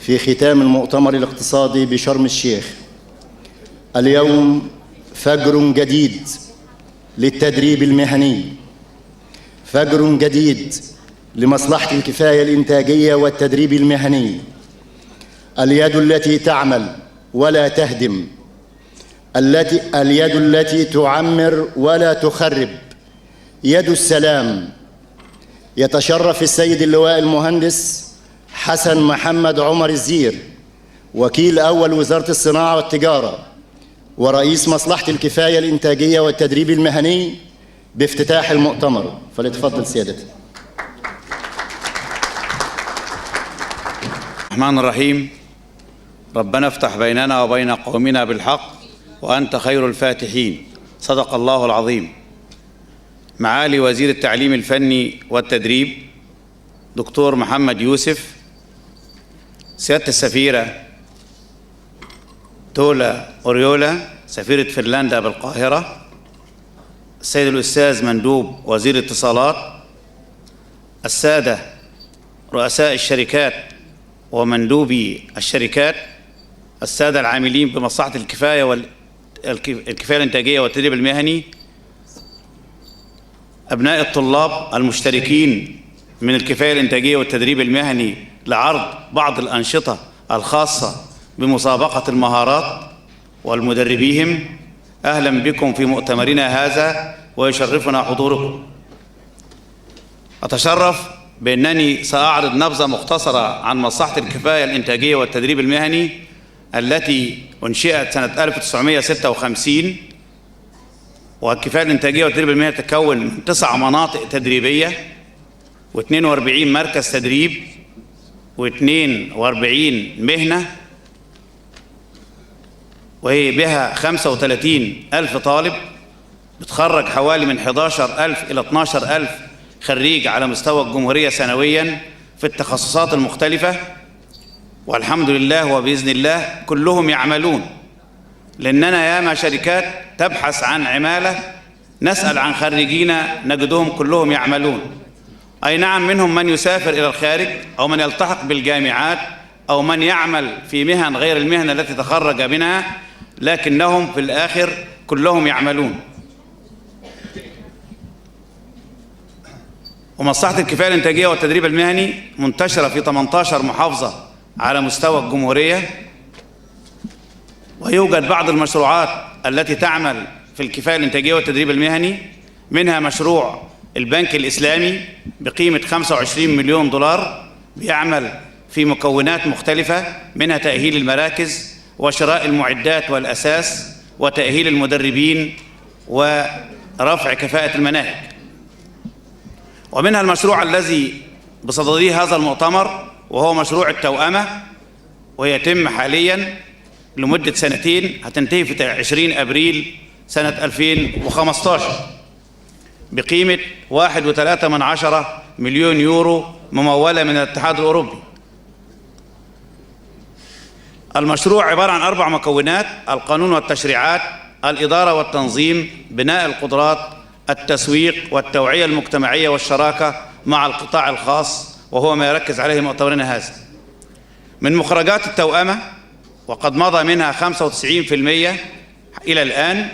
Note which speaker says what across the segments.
Speaker 1: في ختام المؤتمر الاقتصادي بشرم الشيخ. اليوم فجر جديد للتدريب المهني، فجر جديد لمصلحة الكفاية الانتاجية والتدريب المهني. اليد التي تعمل ولا تهدم، اليد التي تعمر ولا تخرب، يد السلام. يتشرف السيد اللواء المهندس حسن محمد عمر الزير، وكيل أول وزارة الصناعة والتجارة ورئيس مصلحة الكفاية الانتاجية والتدريب المهني، بافتتاح المؤتمر. فليتفضل سيادتي.
Speaker 2: الرحمن الرحيم. ربنا افتح بيننا وبين قومنا بالحق وأنت خير الفاتحين. صدق الله العظيم. معالي وزير التعليم الفني والتدريب دكتور محمد يوسف، سيادة السفيرة تولا أوريولا سفيرة فنلندا بالقاهرة، السيد الأستاذ مندوب وزير الاتصالات، السادة رؤساء الشركات ومندوبي الشركات، السادة العاملين بمصلحة الكفاية الإنتاجية والتدريب المهني، أبناء الطلاب المشتركين من الكفاية الإنتاجية والتدريب المهني لعرض بعض الأنشطة الخاصة بمسابقة المهارات والمدربيهم، أهلا بكم في مؤتمرنا هذا ويشرفنا حضوركم. أتشرف بأنني سأعرض نبذة مختصرة عن مصلحة الكفاية الإنتاجية والتدريب المهني التي أنشئت سنة 1956. والكفاية الإنتاجية والتدريب المهني تتكون من 9 مناطق تدريبية و42 مركز تدريب و42 مهنة، وهي بها 35,000 طالب، بتخرج حوالي من 11,000 إلى 12,000 خريج على مستوى الجمهورية سنويا في التخصصات المختلفة. والحمد لله وبإذن الله كلهم يعملون، لأننا ياما شركات تبحث عن عمالة نسأل عن خريجينا نجدهم كلهم يعملون. أي نعم، منهم من يسافر إلى الخارج أو من يلتحق بالجامعات أو من يعمل في مهن غير المهنة التي تخرج منها، لكنهم في الآخر كلهم يعملون. ومصلحة الكفاية الإنتاجية والتدريب المهني منتشرة في 18 محافظة على مستوى الجمهورية، ويوجد بعض المشروعات التي تعمل في الكفاية الإنتاجية والتدريب المهني، منها مشروع البنك الإسلامي بقيمة 25 مليون دولار، بيعمل في مكونات مختلفة، منها تأهيل المراكز وشراء المعدات والأساس وتأهيل المدربين ورفع كفاءة المناهج. ومنها المشروع الذي بصدده هذا المؤتمر وهو مشروع التوأمة، ويتم حاليا لمدة 2 سنين، هتنتهي في 20 أبريل سنة 2015 بقيمة 1.3 مليون يورو ممولة من الاتحاد الأوروبي. المشروع عبارة عن 4 مكونات: القانون والتشريعات، الإدارة والتنظيم، بناء القدرات، التسويق والتوعية المجتمعية والشراكة مع القطاع الخاص، وهو ما يركز عليه مؤتمرنا هذا. من مخرجات التوأمة وقد مضى منها 95% إلى الآن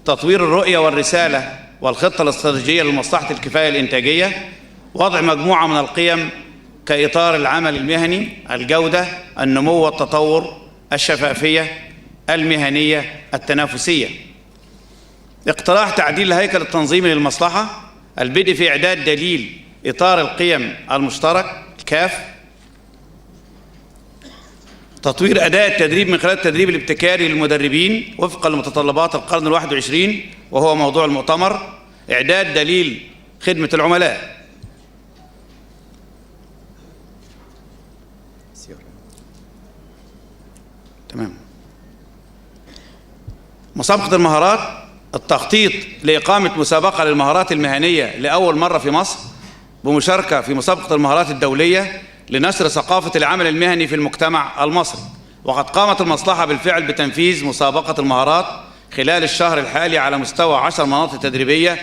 Speaker 2: تطوير الرؤية والرسالة والخطة الاستراتيجية لمصلحة الكفاية الإنتاجية، وضع مجموعة من القيم كإطار العمل المهني، الجودة، النمو والتطور، الشفافية، المهنية، التنافسية. اقتراح تعديل الهيكل التنظيمي للمصلحة، البدء في إعداد دليل إطار القيم المشترك الكاف، تطوير أداء التدريب من خلال التدريب الابتكاري للمدربين وفقا لمتطلبات القرن 21 وهو موضوع المؤتمر، إعداد دليل خدمة العملاء. تمام. مسابقة المهارات، التخطيط لإقامة مسابقة للمهارات المهنية لأول مرة في مصر بمشاركة في مسابقة المهارات الدولية لنشر ثقافة العمل المهني في المجتمع المصري. وقد قامت المصلحة بالفعل بتنفيذ مسابقة المهارات خلال الشهر الحالي على مستوى 10 مناطق تدريبية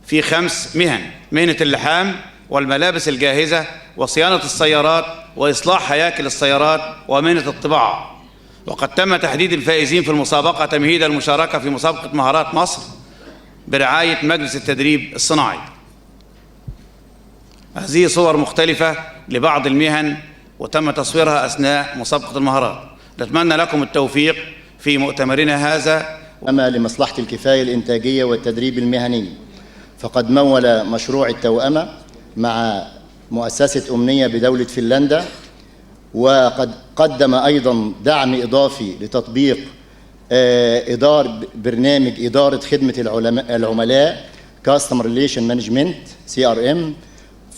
Speaker 2: في 5 مهن: مهنة اللحام والملابس الجاهزة وصيانة السيارات وإصلاح هياكل السيارات ومهنة الطباعة. وقد تم تحديد الفائزين في المسابقة تمهيد المشاركة في مسابقة مهارات مصر برعاية مجلس التدريب الصناعي. هذه صور مختلفة لبعض المهن وتم تصويرها أثناء مسابقة المهارات. نتمنى لكم التوفيق في مؤتمرنا هذا.
Speaker 1: أما لمصلحة الكفاية الانتاجية والتدريب المهني، فقد مول مشروع التوأمة مع مؤسسة أمنية بدولة فنلندا، وقد قدم أيضا دعم إضافي لتطبيق برنامج إدارة خدمة العملاء Customer Relation Management CRM.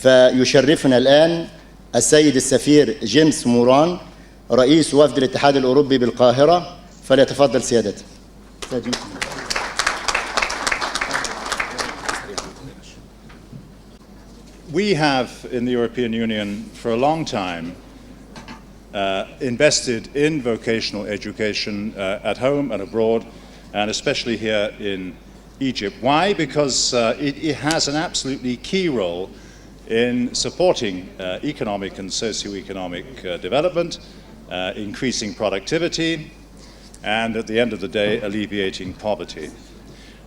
Speaker 1: فيشرفنا الآن السيد السفير جيمس موران رئيس وفد الاتحاد الأوروبي بالقاهرة، فليتفضل سيادته.
Speaker 3: We have in the European Union for a long time invested in vocational education at home and abroad, and especially here in Egypt. Why? Because it has an absolutely key role in supporting economic and socio-economic development, increasing productivity, and at the end of the day, alleviating poverty.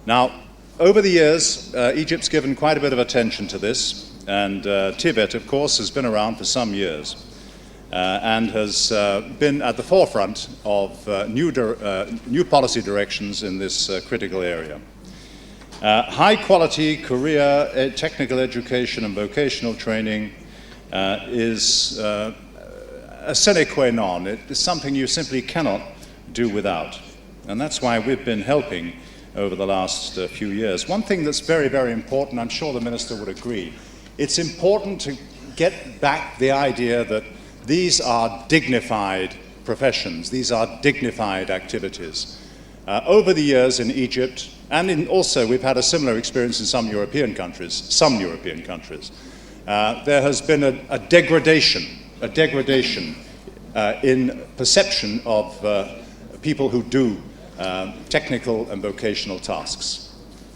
Speaker 3: Now, over the years, Egypt's given quite a bit of attention to this, and Tibet, of course, has been around for some years and has been at the forefront of new policy directions in this critical area. High-quality career, technical education and vocational training is a sine qua non. It is something you simply cannot do without. And that's why we've been helping over the last few years. One thing that's very, very important, I'm sure the Minister would agree, it's important to get back the idea that these are dignified professions, these are dignified activities. Over the years in Egypt, and also we've had a similar experience in some European countries, there has been a degradation in perception of people who do technical and vocational tasks.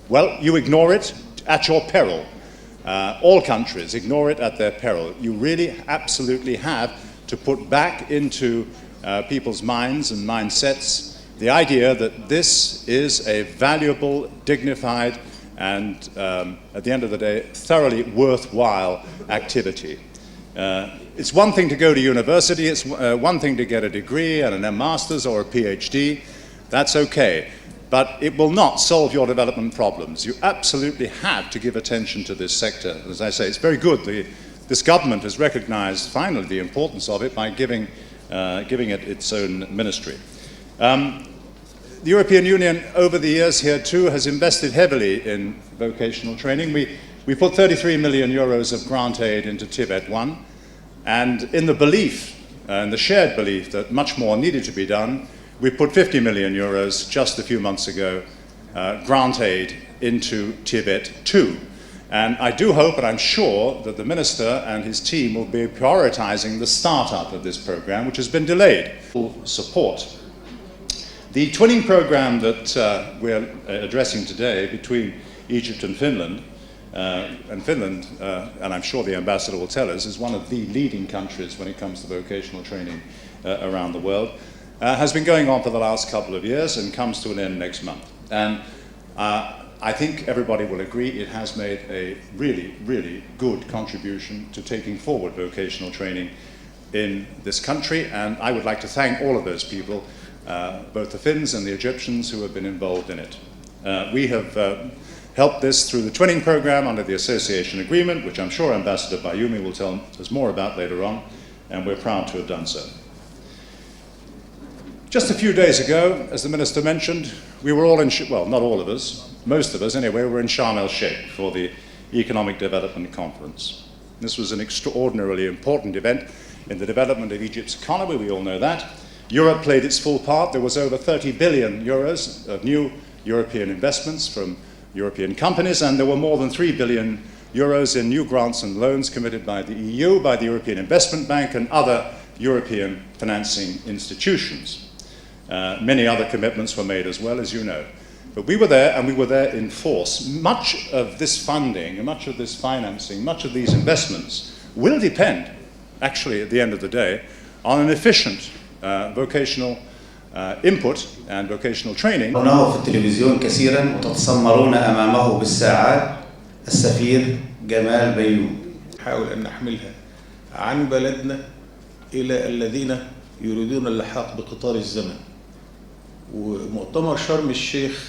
Speaker 3: Well, you ignore it at your peril. All countries ignore it at their peril. You really absolutely have to put back into people's minds and mindsets the idea that this is a valuable, dignified, and at the end of the day, thoroughly worthwhile activity. It's one thing to go to university, it's one thing to get a degree and a master's or a PhD. That's okay. But it will not solve your development problems. You absolutely have to give attention to this sector. As I say, it's very good. This government has recognized finally the importance of it by giving it its own ministry. The European Union over the years here too has invested heavily in vocational training. We put 33 million euros of grant aid into Tibet 1, and in the belief, and the shared belief that much more needed to be done, we put 50 million euros just a few months ago, grant aid into Tibet 2. And I do hope, and I'm sure, that the Minister and his team will be prioritizing the startup of this program, which has been delayed. Support. The twinning program that we're addressing today between Egypt and Finland, and I'm sure the Ambassador will tell us, is one of the leading countries when it comes to vocational training around the world, has been going on for the last couple of years and comes to an end next month. And I think everybody will agree it has made a really, really good contribution to taking forward vocational training in this country, and I would like to thank all of those people, both the Finns and the Egyptians who have been involved in it. We have helped this through the twinning program under the association agreement, which I'm sure Ambassador Bayumi will tell us more about later on, and we're proud to have done so. Just a few days ago, as the Minister mentioned, we were all in, well, not all of us, most of us anyway, were in Sharm el-Sheikh for the Economic Development Conference. This was an extraordinarily important event in the development of Egypt's economy, we all know that. Europe played its full part. There was over 30 billion euros of new European investments from European companies, and there were more than 3 billion euros in new grants and loans committed by the EU, by the European Investment Bank and other European financing institutions. Many other commitments were made as well, as you know. But we were there, and we were there in force. Much of this funding, much of this financing, much of these investments will depend, actually, at the end of the day, on an efficient vocational input and vocational training.
Speaker 2: رونه في التلفزيون كثيرا وتتسمرون أمامه بالساعات السفير جمال بيوم.
Speaker 4: نحاول أن نحملها عن بلدنا إلى الذين يريدون اللحاق بقطار الزمن. ومؤتمر شرم الشيخ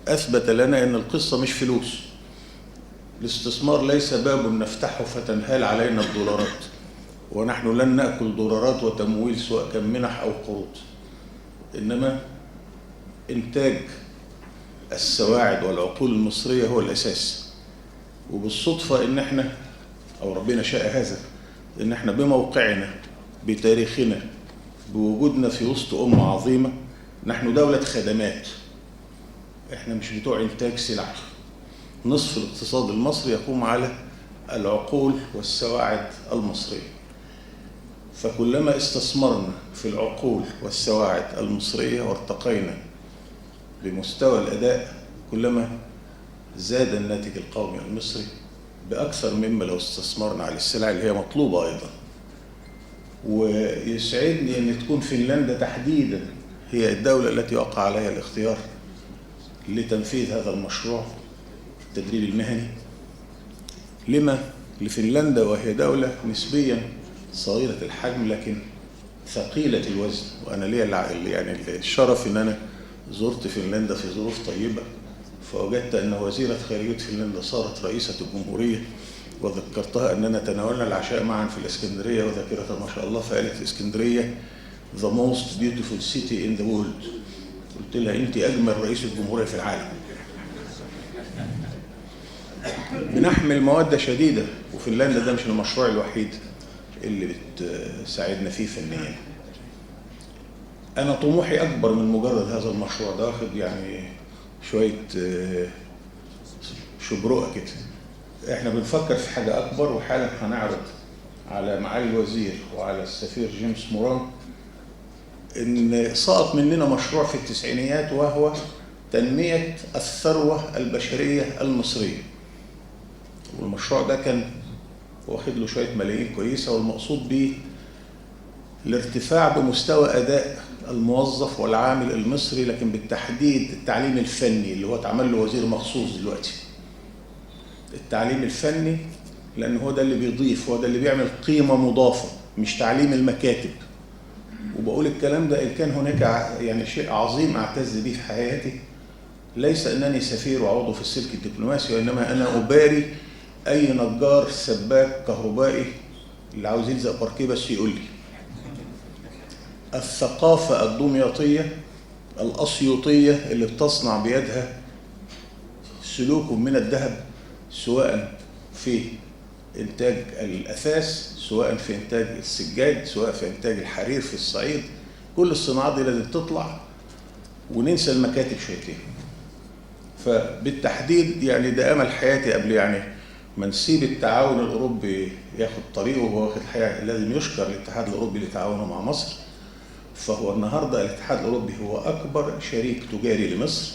Speaker 4: أثبت لنا أن القصة مش فلوس. الاستثمار ليس باب نفتحه فتنهال علينا الدولارات، ونحن لن نأكل دولارات وتمويل سواء كان منح أو قروض، إنما إنتاج السواعد والعقول المصرية هو الأساس. وبالصدفة إن إحنا، أو ربنا شاء هذا، إن إحنا بموقعنا بتاريخنا بوجودنا في وسط أمة عظيمة، نحن دولة خدمات، إحنا مش بتوع إنتاج سلع. نصف الاقتصاد المصري يقوم على العقول والسواعد المصرية، فكلما استثمرنا في العقول والسواعد المصرية وارتقينا بمستوى الأداء كلما زاد الناتج القومي المصري بأكثر مما لو استثمرنا على السلع اللي هي مطلوبة أيضا. ويسعدني أن تكون فنلندا تحديدا هي الدولة التي وقع عليها الاختيار لتنفيذ هذا المشروع التدريب المهني. لما؟ لفنلندا وهي دولة نسبيا صغيرة الحجم لكن ثقيلة الوزن، وأنا لي يعني الشرف أن أنا زرت فنلندا في ظروف طيبة، فوجدت أن وزيرة خارجية فنلندا صارت رئيسة الجمهورية، وذكرتها أننا تناولنا العشاء معا في الإسكندرية وذاكرتها ما شاء الله، فقالت الإسكندرية the most beautiful city in the world. قلت لها أنت أجمل رئيسة جمهورية في العالم. بنحمل مودة شديدة، وفنلندا ده مش المشروع الوحيد اللي بتساعدنا فيه فنيا. أنا طموحي أكبر من مجرد هذا المشروع ده، واخد يعني شوية شبرقة كده. إحنا بنفكر في حاجة أكبر، وحالا هنعرض على معالي الوزير وعلى السفير جيمس موران إن سقط مننا مشروع في التسعينيات، وهو تنمية الثروة البشرية المصرية. والمشروع ده كان واخد له شوية ملايين كويسة، والمقصود به الارتفاع بمستوى أداء الموظف والعامل المصري، لكن بالتحديد التعليم الفني اللي هو اتعمل له وزير مخصوص دلوقتي. التعليم الفني لأن هو ده اللي بيضيف، هو ده اللي بيعمل قيمة مضافة، مش تعليم المكاتب. وبقول الكلام ده إن كان هناك يعني شيء عظيم أعتز به في حياتي، ليس أنني سفير وعضو في السلك الدبلوماسي، وإنما أنا أباري أي نجار سباك كهربائي اللي عاوز يلزق باركيه بس يقول لي. الثقافة الدمياطية الأسيوطية اللي بتصنع بيدها سلوك من الذهب، سواء في إنتاج الأثاث، سواء في إنتاج السجاد، سواء في إنتاج الحرير في الصعيد، كل الصناعات دي لازم تطلع، وننسى المكاتب شويتين. فبالتحديد يعني ده أمل حياتي قبل يعني ما نسيب التعاون الأوروبي ياخد طريقه، وهو واخد الحقيقة لازم يشكر الاتحاد الأوروبي لتعاونه مع مصر. فهو النهارده الاتحاد الأوروبي هو أكبر شريك تجاري لمصر،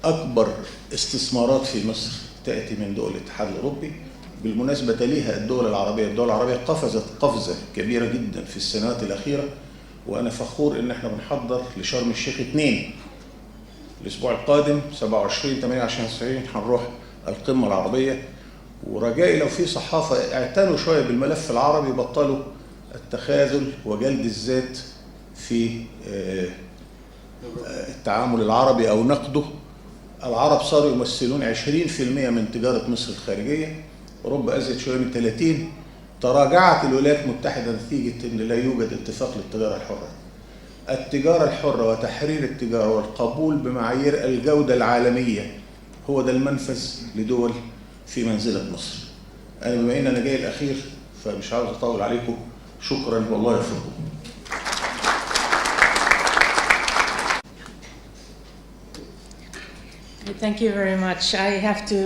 Speaker 4: أكبر استثمارات في مصر تأتي من دول الاتحاد الأوروبي. بالمناسبة تليها الدول العربية، الدول العربية قفزت قفزة كبيرة جدا في السنوات الأخيرة، وأنا فخور إن احنا بنحضر لشرم الشيخ 2 الأسبوع القادم 27 28 29 هنروح القمة العربية. ورجائي لو في صحافة اعتنوا شوية بالملف العربي، بطلوا التخاذل وجلد الذات في التعامل العربي أو نقده. العرب صاروا يمثلون 20% من تجارة مصر الخارجية، أوروبا أزيد شوية من 30. تراجعت الولايات المتحدة نتيجة أن لا يوجد اتفاق للتجارة الحرة. التجارة الحرة وتحرير التجارة والقبول بمعايير الجودة العالمية هو ده المنفذ لدول في منزلة مصر. أنا بما إن أنا جاي الأخير فمش عاوز أطول عليكم، شكرا والله يوفقكم.
Speaker 5: Thank you very much. I have to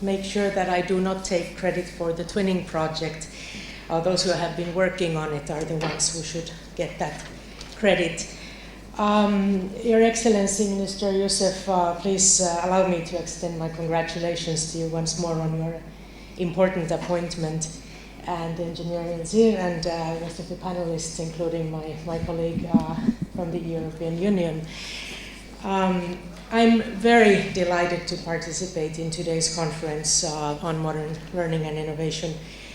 Speaker 5: make sure that I do not take credit for the twinning project. Those who have been working on it are the ones who should get that credit. Your Excellency, Minister Youssef, please allow me to extend my congratulations to you once more on your important appointment. and Engineer Nazir, and rest of the panelists, including my colleague from the European Union. I'm very delighted to participate in today's conference on modern learning and innovation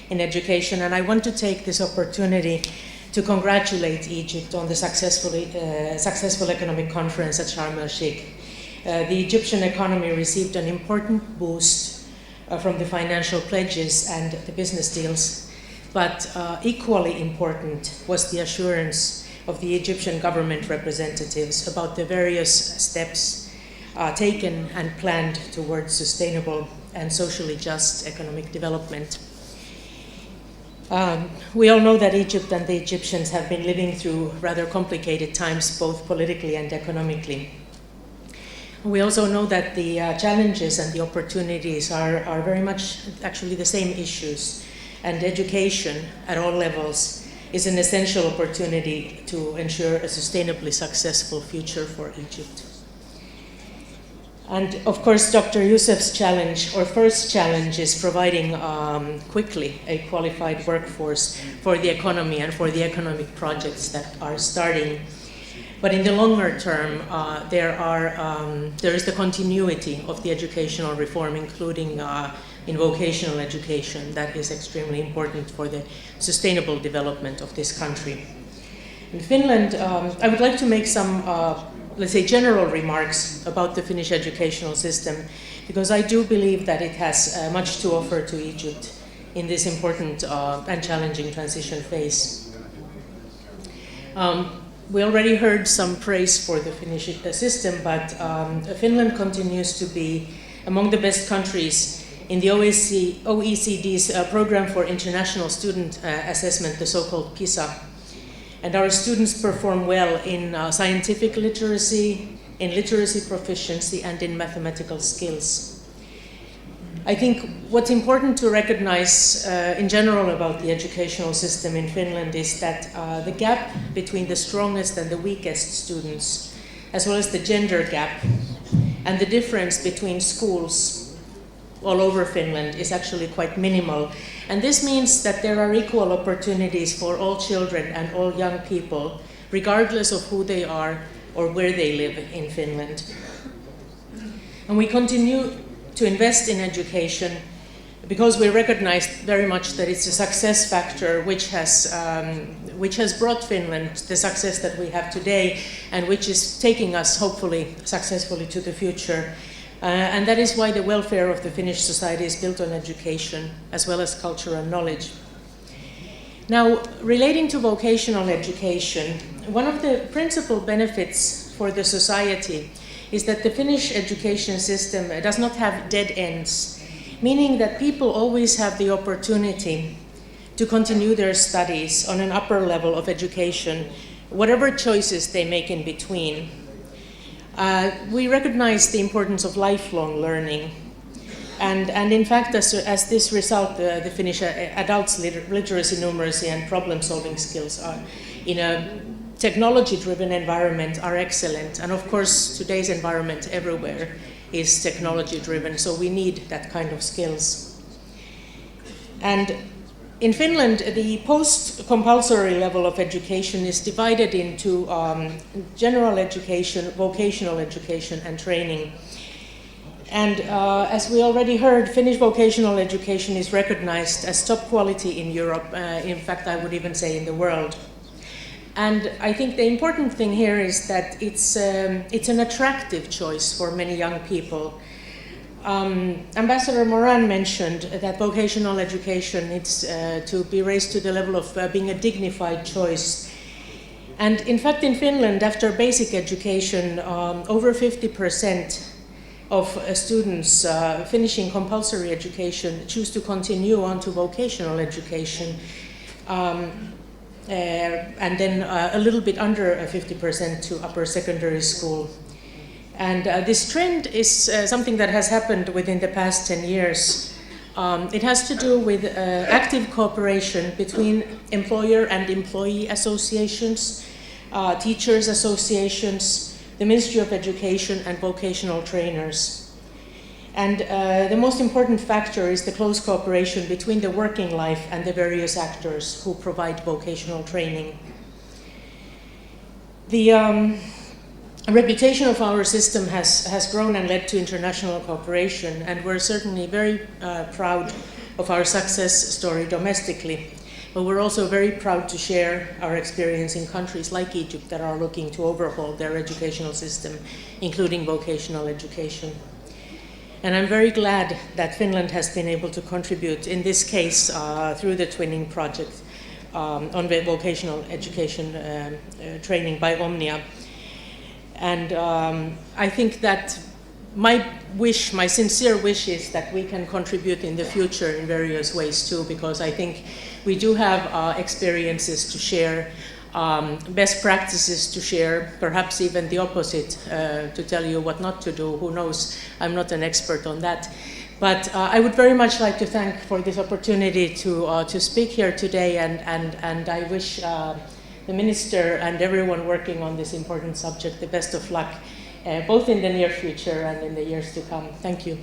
Speaker 5: in education, and I want to take this opportunity to congratulate Egypt on the successful economic conference at Sharm el-Sheikh. The Egyptian economy received an important boost from the financial pledges and the business deals, but equally important was the assurance of the Egyptian government representatives about the various steps taken and planned towards sustainable and socially just economic development. We all know that Egypt and the Egyptians have been living through rather complicated times, both politically and economically. We also know that the challenges and the opportunities are very much actually the same issues, and education at all levels is an essential opportunity to ensure a sustainably successful future for Egypt. And of course, Dr. Youssef's challenge, or first challenge, is providing quickly a qualified workforce for the economy and for the economic projects that are starting. But in the longer term, there is the continuity of the educational reform, including in vocational education, that is extremely important for the sustainable development of this country. In Finland, I would like to make some let's say, general remarks about the Finnish educational system, because I do believe that it has much to offer to Egypt in this important and challenging transition phase. We already heard some praise for the Finnish system, but Finland continues to be among the best countries in the OECD's program for international student assessment, the so-called PISA. And our students perform well in scientific literacy, in literacy proficiency, and in mathematical skills. I think what's important to recognize in general about the educational system in Finland is that the gap between the strongest and the weakest students, as well as the gender gap, and the difference between schools all over Finland is actually quite minimal. And this means that there are equal opportunities for all children and all young people, regardless of who they are or where they live in Finland. And we continue to invest in education because we recognize very much that it's a success factor which has brought Finland the success that we have today, and which is taking us hopefully successfully to the future. And that is why the welfare of the Finnish society is built on education, as well as culture and knowledge. Now, relating to vocational education, one of the principal benefits for the society is that the Finnish education system does not have dead ends, meaning that people always have the opportunity to continue their studies on an upper level of education, whatever choices they make in between. We recognize the importance of lifelong learning, and in fact, as this result, the Finnish adults' literacy, numeracy, and problem-solving skills are, in a technology-driven environment, are excellent. And of course, today's environment everywhere is technology-driven, so we need that kind of skills. And in Finland, the post-compulsory level of education is divided into general education, vocational education, and training. And as we already heard, Finnish vocational education is recognized as top quality in Europe, in fact, I would even say in the world. And I think the important thing here is that it's an attractive choice for many young people. Ambassador Moran mentioned that vocational education needs to be raised to the level of being a dignified choice. And in fact, in Finland, after basic education, over 50% of students finishing compulsory education choose to continue on to vocational education, and then a little bit under 50% to upper secondary school. And this trend is something that has happened within the past 10 years. It has to do with active cooperation between employer and employee associations, teachers associations, the Ministry of Education, and vocational trainers. And the most important factor is the close cooperation between the working life and the various actors who provide vocational training. The reputation of our system has grown and led to international cooperation, and we're certainly very proud of our success story domestically. But we're also very proud to share our experience in countries like Egypt that are looking to overhaul their educational system, including vocational education. And I'm very glad that Finland has been able to contribute, in this case, through the twinning project on the vocational education training by Omnia. And I think that my sincere wish is that we can contribute in the future in various ways too, because I think we do have experiences to share, best practices to share, perhaps even the opposite, to tell you what not to do. Who knows? I'm not an expert on that. But I would very much like to thank for this opportunity to speak here today, and I wish the Minister and everyone working on this important subject the best of luck, both in the near future and in the years to come. Thank you.